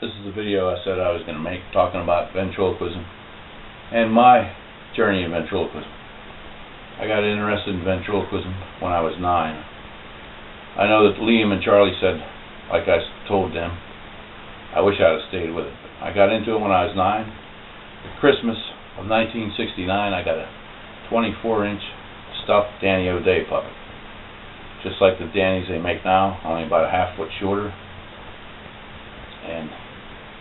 This is the video I said I was going to make, talking about ventriloquism and my journey in ventriloquism. I got interested in ventriloquism when I was 9. I know that Liam and Charlie said, like I told them, I wish I'd have stayed with it. I got into it when I was 9. At Christmas of 1969, I got a 24-inch stuffed Danny O'Day puppet. Just like the Dannies they make now, only about a half foot shorter. And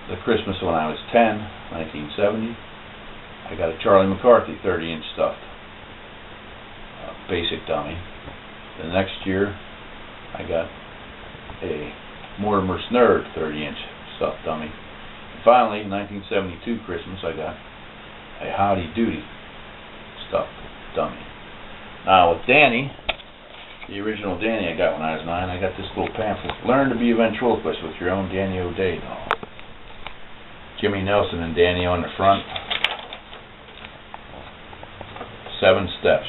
the Christmas when I was 10, 1970, I got a Charlie McCarthy 30-inch stuffed basic dummy. The next year, I got a Mortimer Snerd 30-inch stuffed dummy. And finally, in 1972 Christmas, I got a Howdy Doody stuffed dummy. Now with Danny, the original Danny I got when I was 9, I got this little pamphlet. Learn to be a ventriloquist with your own Danny O'Day doll. Jimmy Nelson and Danny on the front. 7 steps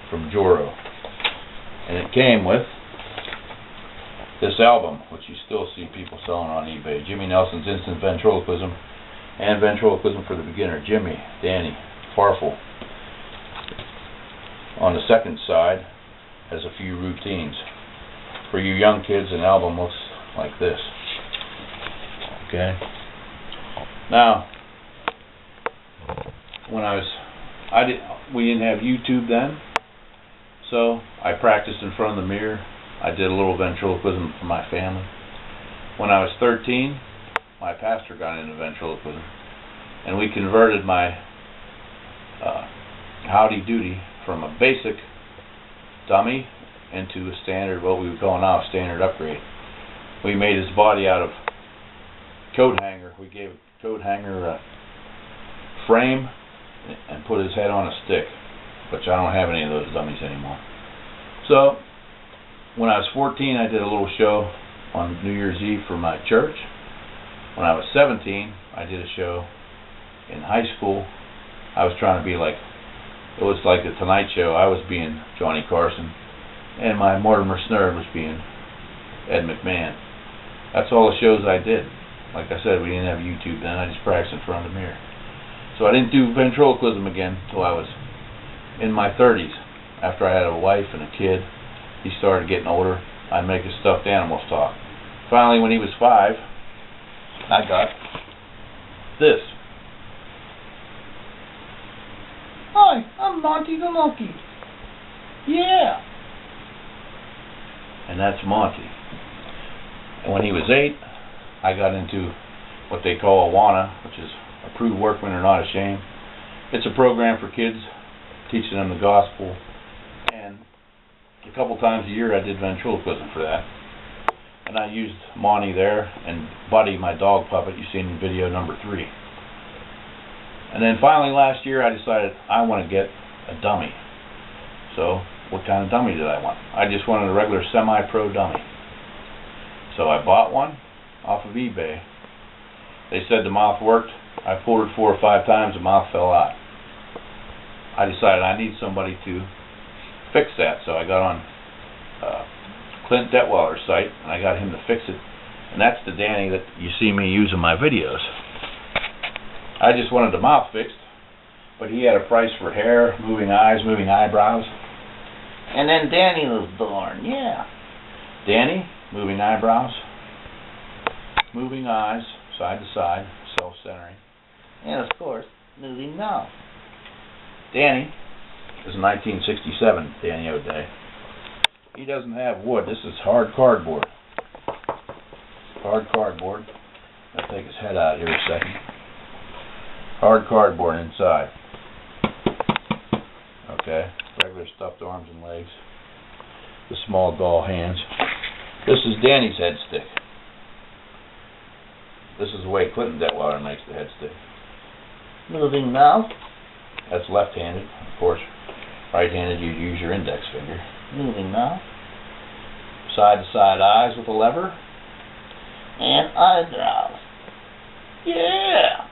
from Joro. And it came with this album, which you still see people selling on eBay. Jimmy Nelson's Instant Ventriloquism and Ventriloquism for the Beginner. Jimmy, Danny, Farfel. On the second side has a few routines. For you young kids, an album looks like this. Okay? Now, when we didn't have YouTube then, so I practiced in front of the mirror. I did a little ventriloquism for my family. When I was 13, my pastor got into ventriloquism, and we converted my Howdy Doody from a basic dummy into a standard, what we would call now a standard upgrade. We made his body out of coat hanger. We gave a coat hanger a frame and put his head on a stick, which I don't have any of those dummies anymore. So when I was 14, I did a little show on New Year's Eve for my church. When I was 17, I did a show in high school. I was trying to be like, it was like the Tonight Show. I was being Johnny Carson, and my Mortimer Snerd was being Ed McMahon. That's all the shows I did. Like I said, we didn't have YouTube then. I just practiced in front of the mirror. So I didn't do ventriloquism again until I was in my 30s. After I had a wife and a kid, he started getting older. I'd make his stuffed animals talk. Finally, when he was 5, I got this. Hi, I'm Monty the Monkey. Yeah. And that's Monty. And when he was 8, I got into what they call Awana, which is Approved Workmen Are Not Ashamed. It's a program for kids, teaching them the gospel. And a couple times a year I did ventriloquism for that. And I used Monty there, and Buddy, my dog puppet, you've seen in video number 3. And then finally last year I decided I want to get a dummy. So what kind of dummy did I want? I just wanted a regular semi-pro dummy. So I bought one off of eBay. They said the mouth worked. I pulled it 4 or 5 times, the mouth fell out. I decided I need somebody to fix that. So I got on Clint Detweiler's site and I got him to fix it. And that's the Danny that you see me use in my videos. I just wanted the mouth fixed, but he had a price for hair, moving eyes, moving eyebrows. And then Danny was born, yeah. Danny, moving eyebrows, moving eyes, side to side, self-centering, and of course, moving mouth. Danny is 1967 Danny O'Day. He doesn't have wood. This is hard cardboard. Hard cardboard. I'll take his head out here a second. Hard cardboard inside. Okay, regular stuffed arms and legs. The small doll hands. This is Danny's head stick. This is the way Clinton Detweiler makes the head stick. Moving mouth. That's left-handed. Of course, right-handed you use your index finger. Moving mouth. Side-to-side eyes with a lever. And eyebrows. Yeah!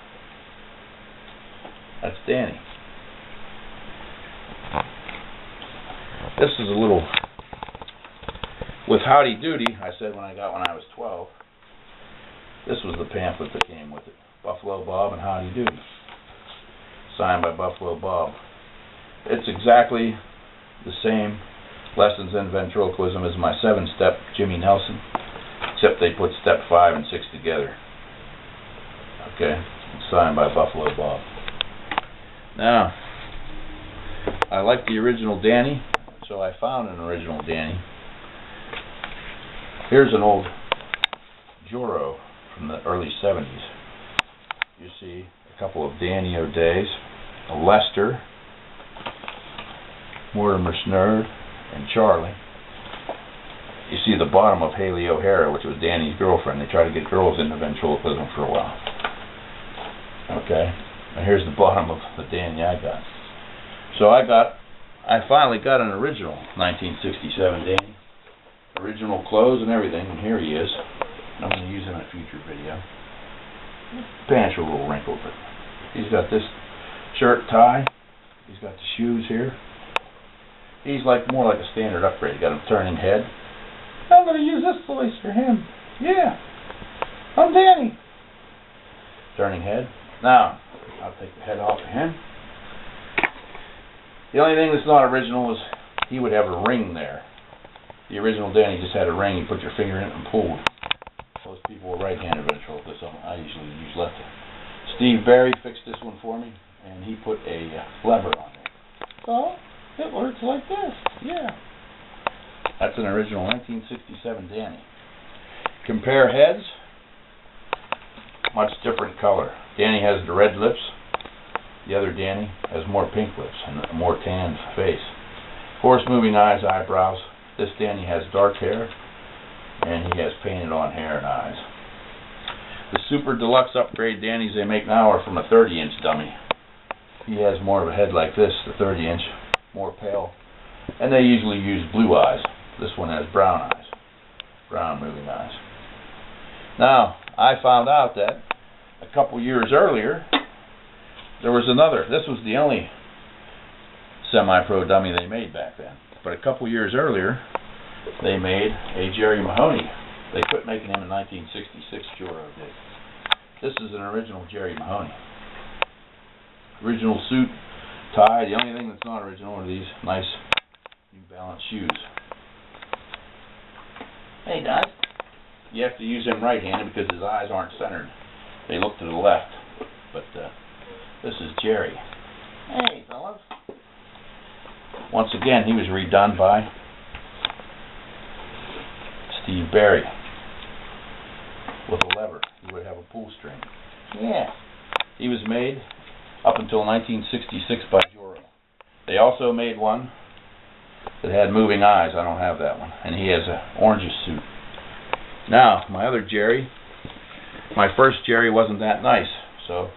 That's Danny. This is a little, with Howdy Doody, I said when I was 12, This was the pamphlet that came with it. Buffalo Bob and Howdy Doody. Signed by Buffalo Bob. It's exactly the same lessons in ventriloquism as my 7-step Jimmy Nelson, except they put step 5 and 6 together. Okay, it's signed by Buffalo Bob. Now, I like the original Danny, so I found an original Danny. Here's an old Joro from the early 70s. You see a couple of Danny O'Days, a Lester, Mortimer Snerd, and Charlie. You see the bottom of Haley O'Hara, which was Danny's girlfriend. They tried to get girls into ventriloquism for a while. Okay, and here's the bottom of the Danny I got. So I finally got an original 1967 Danny. Original clothes and everything, and here he is. I'm going to use him in a future video. Pants are a little wrinkled, but he's got this shirt tie. He's got the shoes here. He's more like a standard upgrade. He got a turning head. I'm going to use this voice for him. Yeah, I'm Danny. Turning head. Now, I'll take the head off of him. The only thing that's not original is he would have a ring there. The original Danny just had a ring. You put your finger in it and pulled. Most people were right-handed ventriloquists. I usually use left. Steve Barry fixed this one for me, and he put a lever on it. So it works like this. Yeah. That's an original 1967 Danny. Compare heads. Much different color. Danny has the red lips. The other Danny has more pink lips and a more tanned face. Force moving eyes, eyebrows. This Danny has dark hair, and he has painted on hair and eyes. The super deluxe upgrade Dannys they make now are from a 30-inch dummy. He has more of a head like this, the 30-inch, more pale, and they usually use blue eyes. This one has brown eyes, brown moving eyes. Now, I found out that a couple years earlier, there was another. This was the only semi-pro dummy they made back then. But a couple years earlier, they made a Jerry Mahoney. They quit making him in 1966, Joro did. This is an original Jerry Mahoney. Original suit, tie. The only thing that's not original are these nice New Balance shoes. Hey guys. You have to use him right-handed because his eyes aren't centered. They look to the left. But this is Jerry. Hey fellas. Once again, he was redone by Steve Barry with a lever. He would have a pull string. Yeah. He was made up until 1966 by Joro. They also made one that had moving eyes. I don't have that one. And he has an orange suit. Now, my other Jerry, my first Jerry wasn't that nice, so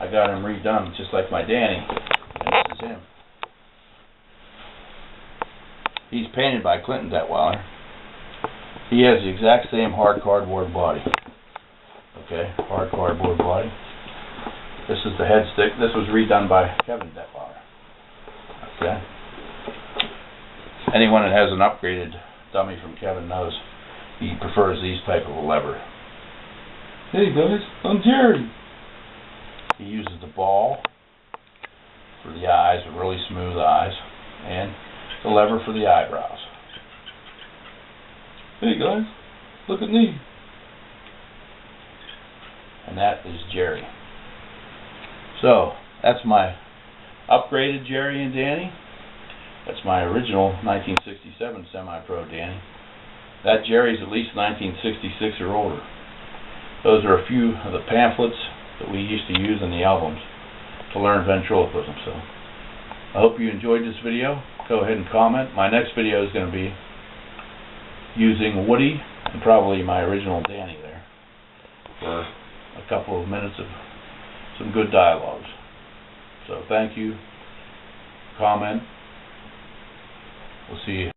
I got him redone just like my Danny. And this is him. He's painted by Clinton Detweiler. He has the exact same hard cardboard body. Okay, hard cardboard body. This is the head stick. This was redone by Kevin Detweiler. Okay. Anyone that has an upgraded dummy from Kevin knows he prefers these type of a lever. Hey guys, I'm Jerry. He uses the ball for the eyes, really smooth eyes, and the lever for the eyebrows. Hey guys, look at me. And that is Jerry. So, that's my upgraded Jerry and Danny. That's my original 1967 semi-pro Danny. That Jerry's at least 1966 or older. Those are a few of the pamphlets that we used to use in the albums to learn ventriloquism. So, I hope you enjoyed this video. Go ahead and comment. My next video is going to be using Woody and probably my original Danny there for a couple of minutes of some good dialogues. So thank you. Comment. We'll see you